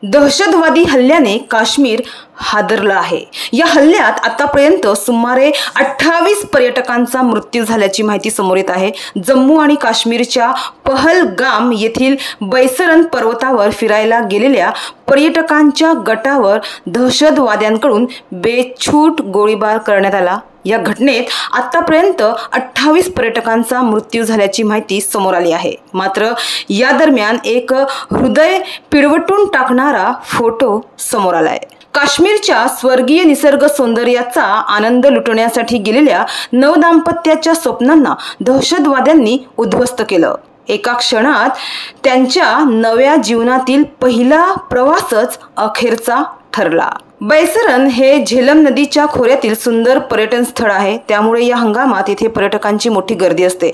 दहशतवादी हल्ल्याने काश्मीर हादरलं आहे। या हल्ल्यात आतापर्यंत सुमारे 28 पर्यटकांचा मृत्यू झाल्याची माहिती समोर येत आहे। जम्मू आणि काश्मीरच्या पहलगाम येथील बैसरन पर्वतावर फिरायला गेलेल्या पर्यटकांच्या गटावर दहशतवाद्यांकडून बेछूट गोळीबार करण्यात आला। या घटनेत आतापर्यंत 28 पर्यटकांचा मृत्यू झाल्याची माहिती समोर आली आहे। मात्र या दरम्यान एक हृदय पिळवटून टाकणारा फोटो समोर आलाय। काश्मीरच्या स्वर्गीय निसर्ग सौंदर्याचा आनंद लुटण्यासाठी गेलेल्या नवदाम्पत्याच्या स्वप्नांना दहशतवाद्यांनी उद्ध्वस्त केलं। एका क्षणात त्यांच्या नव्या जीवनातील पहिला प्रवासच अखेरचा ठरला। बैसरन हे झेलम नदीच्या खोऱ्यातील सुंदर पर्यटन स्थळ आहे, त्यामुळे या हंगामात येथे पर्यटकांची मोठी गर्दी असते।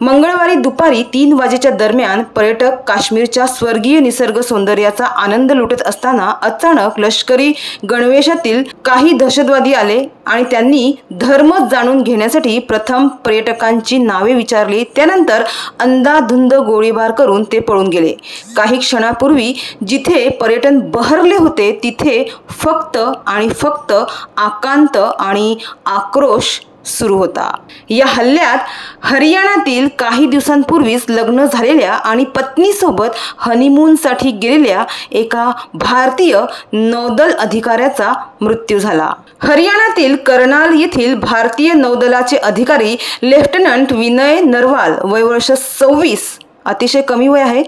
मंगळवारी दुपारी 3 वाजेच्या दरम्यान पर्यटक काश्मीरच्या स्वर्गीय निसर्ग सौंदर्याचा आनंद लुटत असताना अचानक लष्करी गणवेशातील काही दहशतवादी आले आणि त्यांनी धर्म जाणून घेण्यासाठी प्रथम पर्यटकांची नावे विचारली। त्यानंतर अंधाधुंद गोळीबार करून ते पळून गेले। काही क्षणापूर्वी जिथे पर्यटन बहरले होते तिथे फक्त आणि फक्त आकांत आणि आक्रोश सुरू होता। या हल्ल्यात हरियाणातील काही दिवसांपूर्वीच लग्न झालेल्या आणि पत्नीसोबत हनीमूनसाठी गेलेल्या एका भारतीय नौदल अधिकाऱ्याचा मृत्यू झाला। हरियाणातील कर्नाल येथील भारतीय नौदलाचे अधिकारी लेफ्टनंट विनय नरवाल, वय वर्ष 26, अतिशय कमी वय आहे,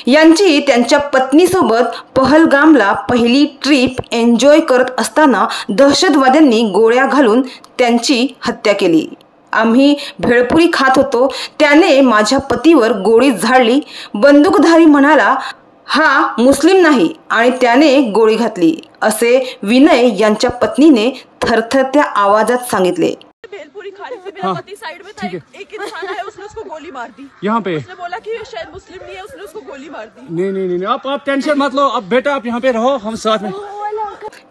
यांची त्यांच्या पत्नीसोबत पहलगामला पहिली ट्रिप एन्जॉय करत असताना दहशतवाद्यांनी गोळ्या घालून त्यांची हत्या केली। आम्ही भेळपुरी खात होतो, त्याने माझ्या पतीवर गोळी झाडली। बंदूकधारी म्हणाला, हा मुस्लिम नाही आणि त्याने गोळी घातली, असे विनय यांच्या पत्नीने थरथरत्या आवाजात सांगितले। भेलपुरी खाने से मेरा पति साइड में था, एक इंसान आया, उसने उसको गोली मार दी। यहाँ पे उसने बोला कि शायद मुस्लिम नहीं है, उसने उसको गोली मार दी। नहीं, आप टेंशन मत लो, अब बेटा आप यहाँ पे रहो, हम साथ में।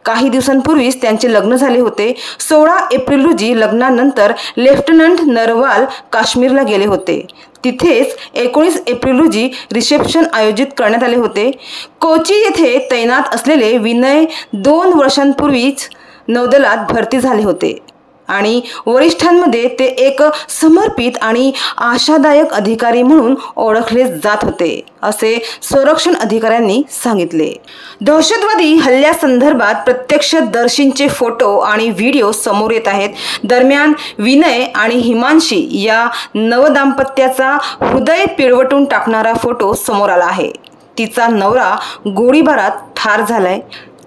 काही दिवसांपूर्वीच त्यांचे लग्न झाले होते। 16 एप्रिल रोजी लग्नानंतर लेफ्टनंट नरवाल काश्मीरला गेले होते। तिथेच 19 एप्रिल रोजी रिसेप्शन आयोजित करण्यात आले होते। कोची येथे तैनात असलेले विनय 2 वर्षांपूर्वीच नौदलात भरती झाले होते आणि वरिष्ठांमध्ये ते एक समर्पित आणि आशादायक अधिकारी म्हणून ओळखले जात होते, असे संरक्षण अधिकाऱ्यांनी सांगितले। दहशतवादी हल्ल्यासंदर्भात प्रत्यक्षदर्शींचे फोटो आणि व्हिडिओ समोर येत आहेत। दरम्यान विनय आणि हिमांशी या नवदाम्पत्याचा हृदय पिळवटून टाकणारा फोटो समोर आला आहे। तिचा नवरा गोळीबारात ठार झालाय।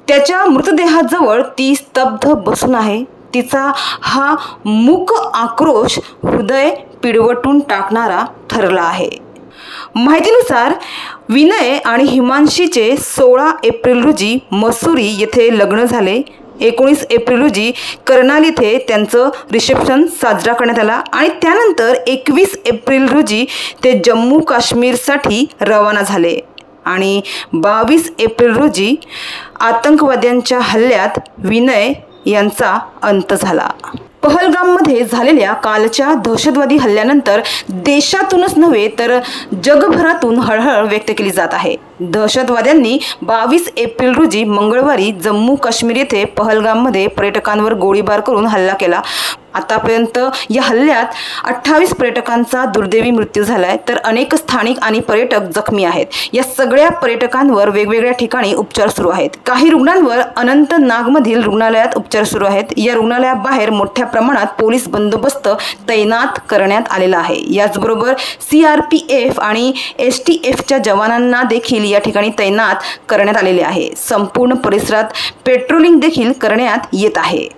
त्याच्या मृतदेहाजवळ ती स्तब्ध बसून आहे। तिचा हा मूक आक्रोश हृदय पिळवटून टाकणारा ठरला आहे। माहितीनुसार विनय आणि हिमांशीचे 16 एप्रिल रोजी मसुरी येथे लग्न झाले। 19 एप्रिल रोजी कर्नाल येथे त्यांचं रिसेप्शन साजरा करण्यात आला आणि त्यानंतर 21 एप्रिल रोजी ते जम्मू काश्मीरसाठी रवाना झाले आणि 22 एप्रिल रोजी आतंकवाद्यांच्या हल्ल्यात विनय यांचा अंत झाला। पहलगाममध्ये झालेल्या कालच्या दहशतवादी हल्ल्यानंतर देशातूनच नव्हे तर जगभरातून हळहळ व्यक्त केली जात आहे। दहशतवाद्यांनी 22 एप्रिल रोजी मंगळवारी जम्मू काश्मीर येथे पहलगाममध्ये पर्यटकांवर गोळीबार करून हल्ला केला। आतापर्यंत या हल्ल्यात 28 पर्यटकांचा दुर्दैवी मृत्यू झालाय, तर अनेक स्थानिक आणि पर्यटक जखमी आहेत। या सगळ्या पर्यटकांवर वेगवेगळ्या ठिकाणी उपचार सुरू आहेत। काही रुग्णांवर अनंतनागमधील रुग्णालयात उपचार सुरू आहेत। या रुग्णालयाबाहेर मोठ्या प्रमाणात पोलीस बंदोबस्त तैनात करण्यात आलेला आहे। याचबरोबर CRPF आणि STFच्या जवानांना देखील या ठिकाणी तैनात करण्यात आलेले आहे। संपूर्ण परिसरात पेट्रोलिंग देखील करण्यात येत आहे।